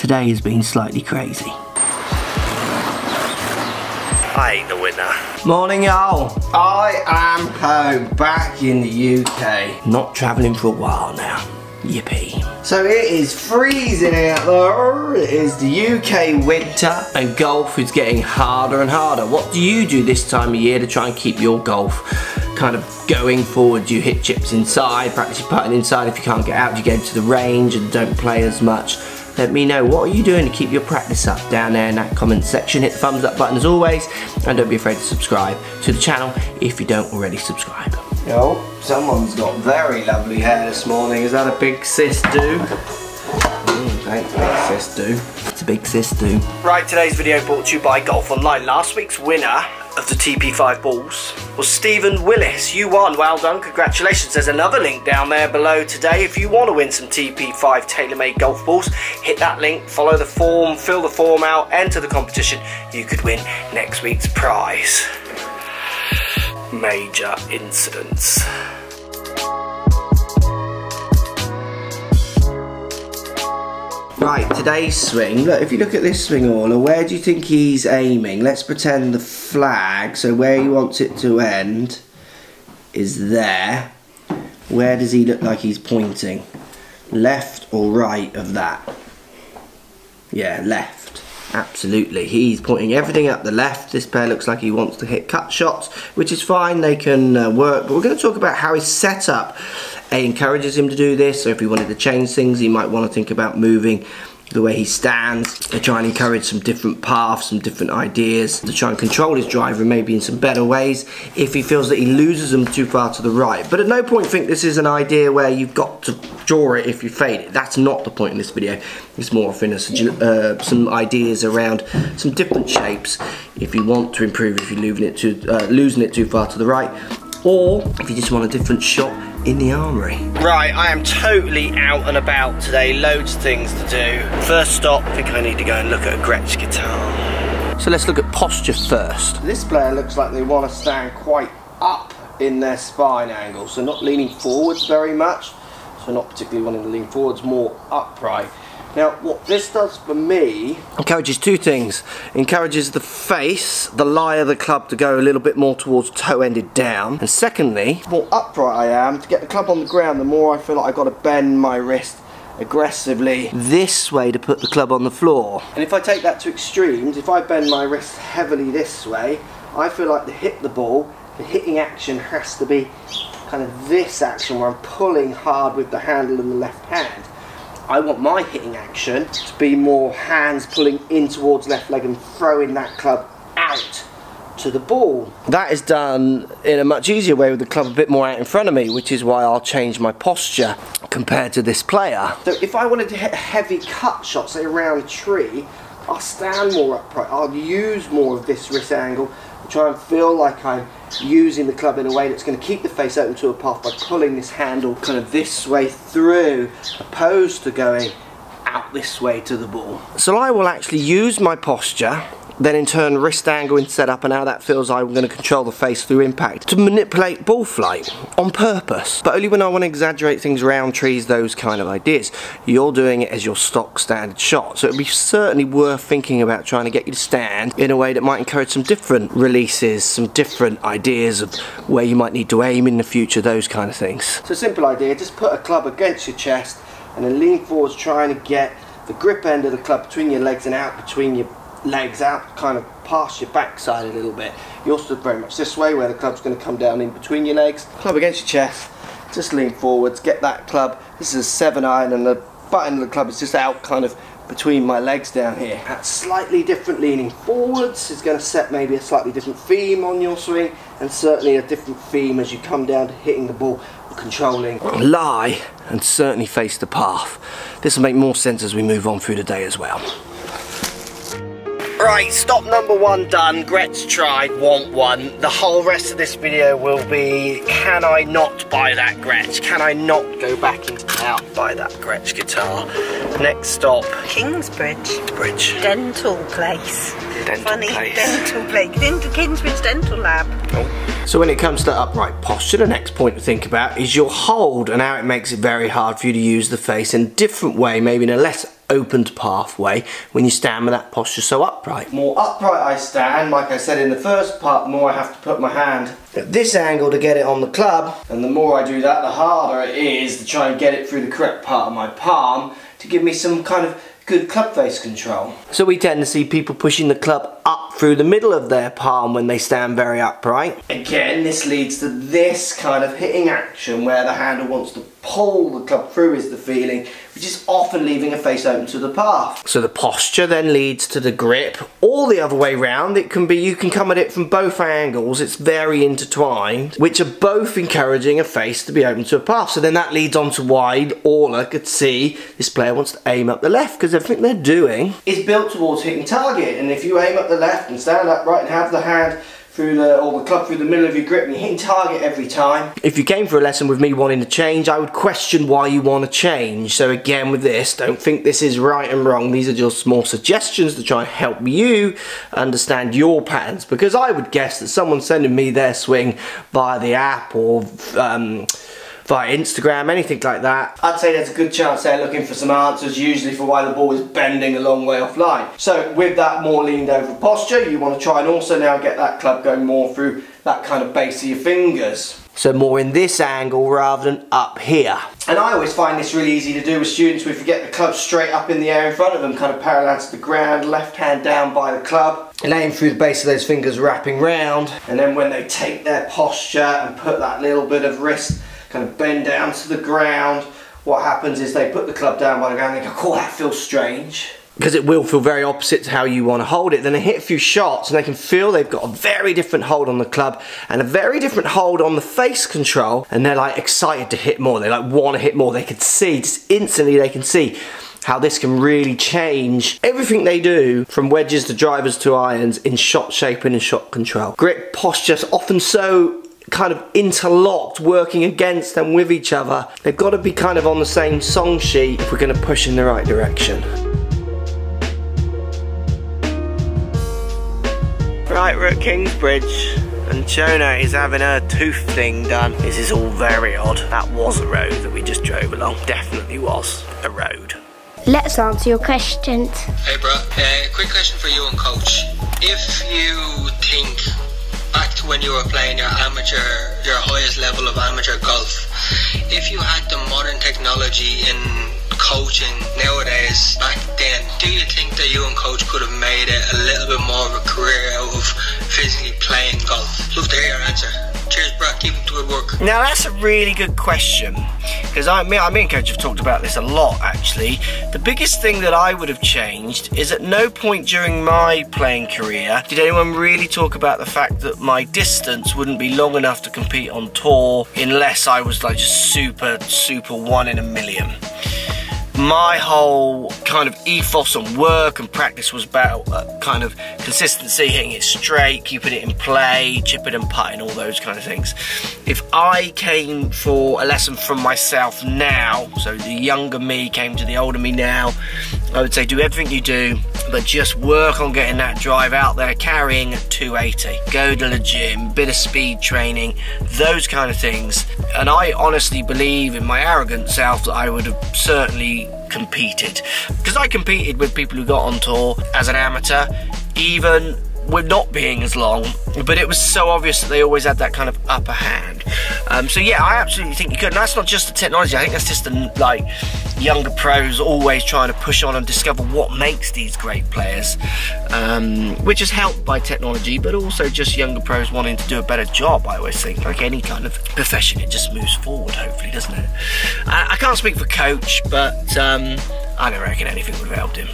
today has been slightly crazy. I ain't the winner. Morning, y'all. I am home, back in the UK. Not travelling for a while now. Yippee. So it is freezing out there. It is the UK winter and golf is getting harder and harder. What do you do this time of year to try and keep your golf kind of going forward? Do you hit chips inside, practice your putting inside? If you can't get out, do you go to the range and don't play as much? Let me know, what are you doing to keep your practice up down there in that comment section. Hit the thumbs up button as always, and don't be afraid to subscribe to the channel if you don't already subscribe. Yo, someone's got very lovely hair this morning. Is that a big sis do? Thanks, big sis do. It's a big sis do. Right, today's video brought to you by Golf Online. Last week's winner of the TP5 balls was Stephen Willis. You won, well done, congratulations. There's another link down there below today. If you want to win some TP5 tailor-made golf balls, hit that link, follow the form, fill the form out, enter the competition. You could win next week's prize. Major incidents. Right, today's swing. Look, if you look at this swing order, where do you think he's aiming? Let's pretend the flag, so where he wants it to end is there. Where does he look like he's pointing? Left or right of that? Yeah, left. Absolutely. He's pointing everything up the left. This pair looks like he wants to hit cut shots, which is fine, they can work. But we're going to talk about how his setup encourages him to do this. So if he wanted to change things, he might want to think about moving the way he stands to try and encourage some different paths, some different ideas, to try and control his driver maybe in some better ways if he feels that he loses them too far to the right. But at no point think this is an idea where you've got to draw it if you fade it. That's not the point in this video. It's more often some ideas around some different shapes if you want to improve, if you're losing it too far to the right, or if you just want a different shot in the armoury. Right, I am totally out and about today, loads of things to do. First stop, I think I need to go and look at a Gretsch guitar. So let's look at posture first. This player looks like they want to stand quite up in their spine angle, so not leaning forwards very much, so not particularly wanting to lean forwards, more upright. Now, what this does for me encourages two things. Encourages the face, the lie of the club, to go a little bit more towards toe-ended down. And secondly, the more upright I am, to get the club on the ground, the more I feel like I've got to bend my wrist aggressively this way to put the club on the floor. And if I take that to extremes, if I bend my wrist heavily this way, I feel like to hit the ball, the hitting action has to be kind of this action where I'm pulling hard with the handle in the left hand. I want my hitting action to be more hands pulling in towards left leg and throwing that club out to the ball. That is done in a much easier way with the club a bit more out in front of me, which is why I'll change my posture compared to this player. So if I wanted to hit a heavy cut shot, say around a tree, I'll stand more upright, I'll use more of this wrist angle, try and feel like I'm using the club in a way that's going to keep the face open to a path by pulling this handle kind of this way through, opposed to going out this way to the ball. So I will actually use my posture, then in turn wrist angle in setup, and how that feels I'm going to control the face through impact to manipulate ball flight on purpose, but only when I want to exaggerate things around trees, those kind of ideas. You're doing it as your stock standard shot, so it'd be certainly worth thinking about trying to get you to stand in a way that might encourage some different releases, some different ideas of where you might need to aim in the future, those kind of things. So simple idea, just put a club against your chest and then lean forwards, trying to get the grip end of the club between your legs and out between your legs, out kind of past your backside a little bit. You're stood very much this way where the club's going to come down in between your legs. Club against your chest, just lean forwards, get that club. This is a 7-iron and the button of the club is just out kind of between my legs down here. That slightly different leaning forwards is going to set maybe a slightly different theme on your swing, and certainly a different theme as you come down to hitting the ball, controlling. Lie and certainly face the path. This will make more sense as we move on through the day as well. Right, stop number one done. Gretsch tried, want one. The whole rest of this video will be, can I not buy that Gretsch? Can I not go back and buy that Gretsch guitar? Next stop, Kingsbridge. Bridge. Dental place. Dental place. Dental place. Kingsbridge Dental Lab. Oh. So when it comes to upright posture, the next point to think about is your hold and how it makes it very hard for you to use the face in a different way, maybe in a less opened pathway when you stand with that posture so upright. The more upright I stand, like I said in the first part, the more I have to put my hand at this angle to get it on the club, and the more I do that, the harder it is to try and get it through the correct part of my palm to give me some kind of good club face control. So we tend to see people pushing the club up through the middle of their palm when they stand very upright. Again, this leads to this kind of hitting action where the handle wants to pull the club through, is the feeling, which is often leaving a face open to the path. So the posture then leads to the grip, or the other way round. It can be, you can come at it from both angles. It's very intertwined, which are both encouraging a face to be open to a path. So then that leads on to why Orla could see this player wants to aim up the left, because everything they're doing is built towards hitting target. And if you aim up the left and stand upright and have the hand through the club through the middle of your grip, and you're hitting target every time. If you came for a lesson with me wanting to change, I would question why you want to change. So again, with this, don't think this is right and wrong. These are just more suggestions to try and help you understand your patterns, because I would guess that someone sending me their swing via the app or via Instagram, anything like that, I'd say there's a good chance they're looking for some answers, usually for why the ball is bending a long way offline. So with that more leaned over posture, you want to try and also now get that club going more through that kind of base of your fingers. So more in this angle rather than up here. And I always find this really easy to do with students. We get the club straight up in the air in front of them, kind of parallel to the ground, left hand down by the club, laying through the base of those fingers, wrapping round. And then when they take their posture and put that little bit of wrist, kind of bend down to the ground, what happens is they put the club down by the ground and they go, oh, that feels strange. Because it will feel very opposite to how you want to hold it. Then they hit a few shots and they can feel they've got a very different hold on the club and a very different hold on the face control, and they're like excited to hit more. They like want to hit more. They can see, just instantly they can see how this can really change everything they do, from wedges to drivers to irons, in shot shaping and shot control. Grip posture's often so kind of interlocked, working against and with each other. They've got to be kind of on the same song sheet if we're going to push in the right direction. Right, we're at Kingsbridge and Shona is having her tooth thing done. This is all very odd. That was a road that we just drove along. Definitely was a road. Let's answer your questions. Hey bro, quick question for you and coach. If you think back to when you were playing your highest level of amateur golf, if you had the modern technology in coaching nowadays back then, do you think that you and coach could have made it a little bit more of a career out of physically playing golf? Love to hear your answer. Cheers bro, keep up the good work. Now that's a really good question, because me and coach have talked about this a lot actually. The biggest thing that I would have changed is at no point during my playing career did anyone really talk about the fact that my distance wouldn't be long enough to compete on tour unless I was like just super one in a million. My whole kind of ethos on work and practice was about kind of consistency, hitting it straight, keeping it in play, chipping and putting, all those kind of things. If I came for a lesson from myself now, so the younger me came to the older me now, I would say do everything you do, but just work on getting that drive out there, carrying at 280. Go to the gym, bit of speed training, those kind of things. And I honestly believe in my arrogant self that I would have certainly competed. Because I competed with people who got on tour as an amateur, even with not being as long, but it was so obvious that they always had that kind of upper hand. So yeah, I absolutely think you could. And that's not just the technology, I think that's just the like younger pros always trying to push on and discover what makes these great players, which is helped by technology, but also just younger pros wanting to do a better job. I always think, like any kind of profession, it just moves forward, hopefully, doesn't it? I can't speak for coach, but I don't reckon anything would have helped him.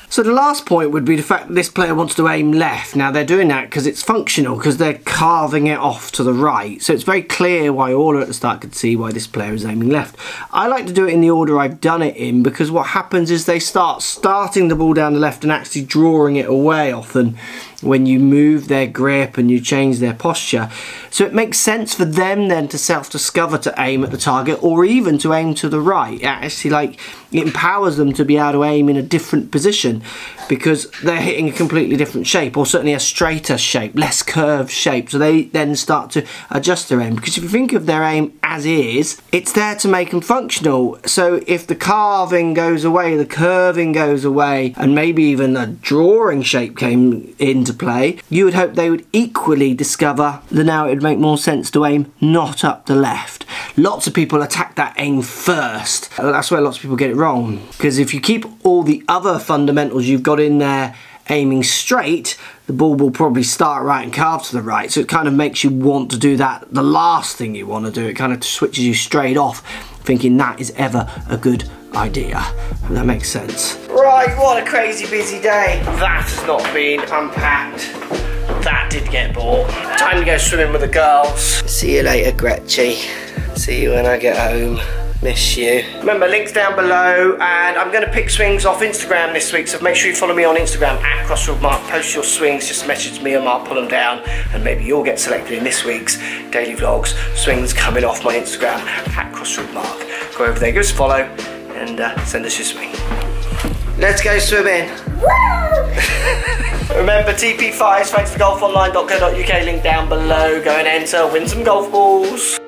So the last point would be the fact that this player wants to aim left. Now they're doing that because it's functional, because they're carving it off to the right. So it's very clear why Orla at the start could see why this player is aiming left. I like to do it in the order I've done it in, because what happens is they start starting the ball down the left and actually drawing it away often when you move their grip and you change their posture. So it makes sense for them then to self-discover to aim at the target, or even to aim to the right. Actually, like, it empowers them to be able to aim in a different position because they're hitting a completely different shape, or certainly a straighter shape, less curved shape. So they then start to adjust their aim, because if you think of their aim as is, it's there to make them functional. So if the carving goes away, the curving goes away, and maybe even a drawing shape came into play, you would hope they would equally discover that now it would make more sense to aim not up the left. Lots of people attack that aim first. That's where lots of people get it wrong, because if you keep all the other fundamentals you've got in there aiming straight, the ball will probably start right and carve to the right. So it kind of makes you want to do that, the last thing you want to do. It kind of switches you straight off, thinking that is ever a good idea. If that makes sense. Right, what a crazy busy day. That has not been unpacked. That did get bought. Time to go swimming with the girls. See you later, Gretchy. See you when I get home. Miss you. Remember, links down below, and I'm going to pick swings off Instagram this week, so make sure you follow me on Instagram at Crossfield Mark. Post your swings, just message me and Mark, pull them down, and maybe you'll get selected in this week's daily vlogs. Swings coming off my Instagram at Crossfield Mark. Go over there, give us a follow, and send us your swing. Let's go swimming. Remember, TP5s, thanks for golfonline.co.uk, link down below. Go and enter, win some golf balls.